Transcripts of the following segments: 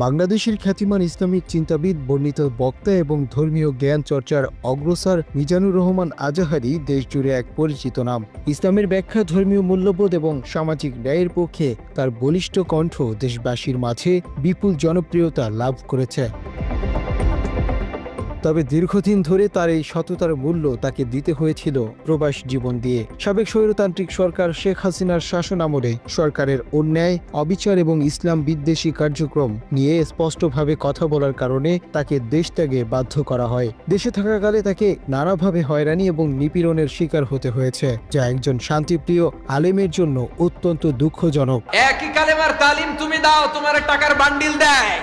বাংলাদেশের খ্যাতিমান ইসলামিক চিন্তাবিদ, বর্ণিত বক্তা এবং ধর্মীয় জ্ঞান চর্চার অগ্রসর মিজানুর রহমান আজাহারি দেশজুড়ে এক পরিচিত নাম। ইসলামের ব্যাখ্যা, ধর্মীয় মূল্যবোধ এবং সামাজিক ন্যায়ের পক্ষে তার বলিষ্ঠ কণ্ঠ দেশবাসীর মাঝে বিপুল জনপ্রিয়তা লাভ করেছে। তবে দীর্ঘদিন ধরে তার এই সততার মূল্য তাকে দিতে হয়েছিল প্রবাস জীবন দিয়ে। সাবেক স্বৈরতান্ত্রিক সরকার শেখ হাসিনার শাসন আমলে সরকারের অন্যায়, অবিচার এবং ইসলাম বিদ্বেষী কার্যক্রম নিয়ে স্পষ্টভাবে কথা বলার কারণে তাকে দেশ ত্যাগে বাধ্য করা হয়। দেশে থাকাকালে তাকে নানাভাবে হয়রানি এবং নিপীড়নের শিকার হতে হয়েছে, যা একজন শান্তিপ্রিয় আলেমের জন্য অত্যন্ত দুঃখজনক। একই কালেমার তালিম তুমি দাও, তোমার টাকার বান্ডিল দেয়,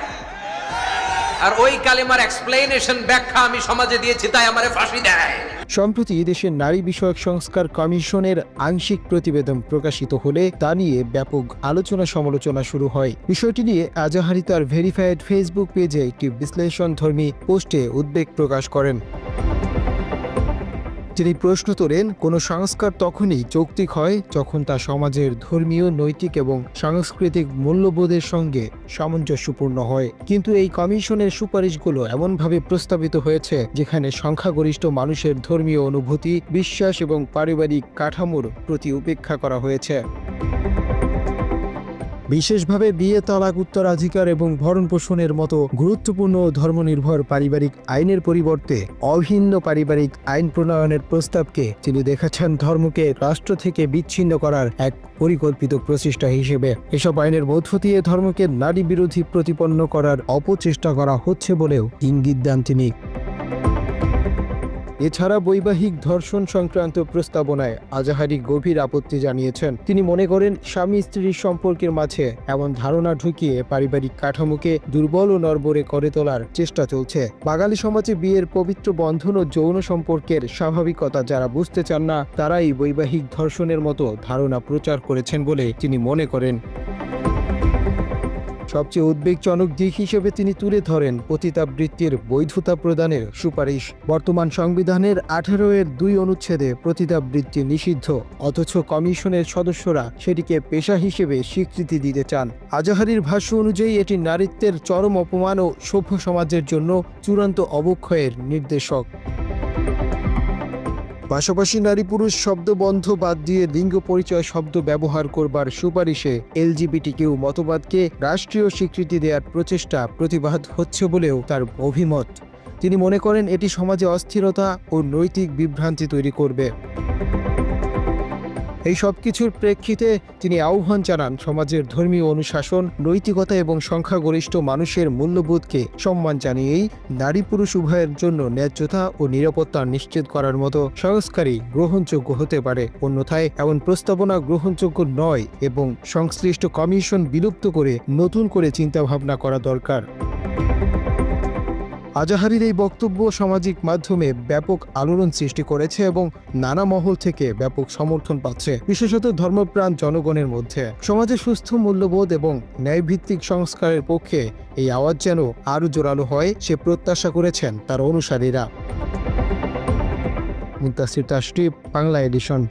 আর ওই কালেমার এক্সপ্লেনেশন ব্যাখ্যা আমি সমাজে দিয়েছি তাই আমারে ফাঁসি দেয়। সম্প্রতি দেশের নারী বিষয়ক সংস্কার কমিশনের আংশিক প্রতিবেদন প্রকাশিত হলে তা নিয়ে ব্যাপক আলোচনা সমালোচনা শুরু হয়। বিষয়টি নিয়ে আজাহারি তার ভেরিফাইড ফেসবুক পেজে একটি বিশ্লেষণধর্মী পোস্টে উদ্বেগ প্রকাশ করেন। তিনি প্রশ্ন তোলেন, কোনো সংস্কার তখনই যৌক্তিক হয় যখন তা সমাজের ধর্মীয়, নৈতিক এবং সাংস্কৃতিক মূল্যবোধের সঙ্গে সামঞ্জস্যপূর্ণ হয়। কিন্তু এই কমিশনের সুপারিশগুলো এমনভাবে প্রস্তাবিত হয়েছে যেখানে সংখ্যাগরিষ্ঠ মানুষের ধর্মীয় অনুভূতি, বিশ্বাস এবং পারিবারিক কাঠামোর প্রতি উপেক্ষা করা হয়েছে। বিশেষভাবে বিয়ে, তালাক, উত্তরাধিকার এবং ভরণপোষণের মতো গুরুত্বপূর্ণ ধর্মনির্ভর পারিবারিক আইনের পরিবর্তে অভিন্ন পারিবারিক আইন প্রণয়নের প্রস্তাবকে তিনি দেখাচ্ছেন ধর্মকে রাষ্ট্র থেকে বিচ্ছিন্ন করার এক পরিকল্পিত প্রচেষ্টা হিসেবে। এসব আইনের মধ্য দিয়ে ধর্মকে নারী বিরোধী প্রতিপন্ন করার অপচেষ্টা করা হচ্ছে বলেও ইঙ্গিত দেন তিনি। এছাড়া বৈবাহিক ধর্ষণ সংক্রান্ত প্রস্তাবনায় আজাহারি গভীর আপত্তি জানিয়েছেন। তিনি মনে করেন, স্বামী স্ত্রীর সম্পর্কের মাঝে এমন ধারণা ঢুকিয়ে পারিবারিক কাঠামোকে দুর্বল ও নড়বড়ে করে তোলার চেষ্টা চলছে। বাঙালি সমাজে বিয়ের পবিত্র বন্ধন ও যৌন সম্পর্কের স্বাভাবিকতা যারা বুঝতে চান না, তারাই বৈবাহিক ধর্ষণের মতো ধারণা প্রচার করেছেন বলে তিনি মনে করেন। সবচেয়ে উদ্বেগজনক দিক হিসেবে তিনি তুলে ধরেন পতিতাবৃত্তির বৈধতা প্রদানের সুপারিশ। বর্তমান সংবিধানের 18-2 অনুচ্ছেদে পতিতাবৃত্তি নিষিদ্ধ, অথচ কমিশনের সদস্যরা সেটিকে পেশা হিসেবে স্বীকৃতি দিতে চান। আজাহারির ভাষ্য অনুযায়ী এটি নারীত্বের চরম অপমান ও সভ্য সমাজের জন্য চূড়ান্ত অবক্ষয়ের নির্দেশক। পাশাপাশি নারী পুরুষ শব্দ বন্ধ বাদ দিয়ে লিঙ্গ পরিচয় শব্দ ব্যবহার করবার সুপারিশে এলজিবিটিকিউ মতবাদকে রাষ্ট্রীয় স্বীকৃতি দেওয়ার প্রচেষ্টা প্রতিবাদ হচ্ছে বলেও তার অভিমত। তিনি মনে করেন এটি সমাজে অস্থিরতা ও নৈতিক বিভ্রান্তি তৈরি করবে। এই সব কিছুর প্রেক্ষিতে তিনি আহ্বান জানান সমাজের ধর্মীয় অনুশাসন, নৈতিকতা এবং সংখ্যাগরিষ্ঠ মানুষের মূল্যবোধকে সম্মান জানিয়েই নারী পুরুষ উভয়ের জন্য ন্যায্যতা ও নিরাপত্তা নিশ্চিত করার মতো সংস্কারই গ্রহণযোগ্য হতে পারে। অন্যথায় এমন প্রস্তাবনা গ্রহণযোগ্য নয় এবং সংশ্লিষ্ট কমিশন বিলুপ্ত করে নতুন করে চিন্তাভাবনা করা দরকার। আজাহারির এই বক্তব্য সামাজিক মাধ্যমে ব্যাপক আলোড়ন সৃষ্টি করেছে এবং নানা মহল থেকে ব্যাপক সমর্থন পাচ্ছে, বিশেষত ধর্মপ্রাণ জনগণের মধ্যে। সমাজে সুস্থ মূল্যবোধ এবং ন্যায়ভিত্তিক সংস্কারের পক্ষে এই আওয়াজ যেন আরও জোরালো হয়, সে প্রত্যাশা করেছেন তার অনুসারীরা। মুনতাসির তাশরিফ, বাংলা এডিশন।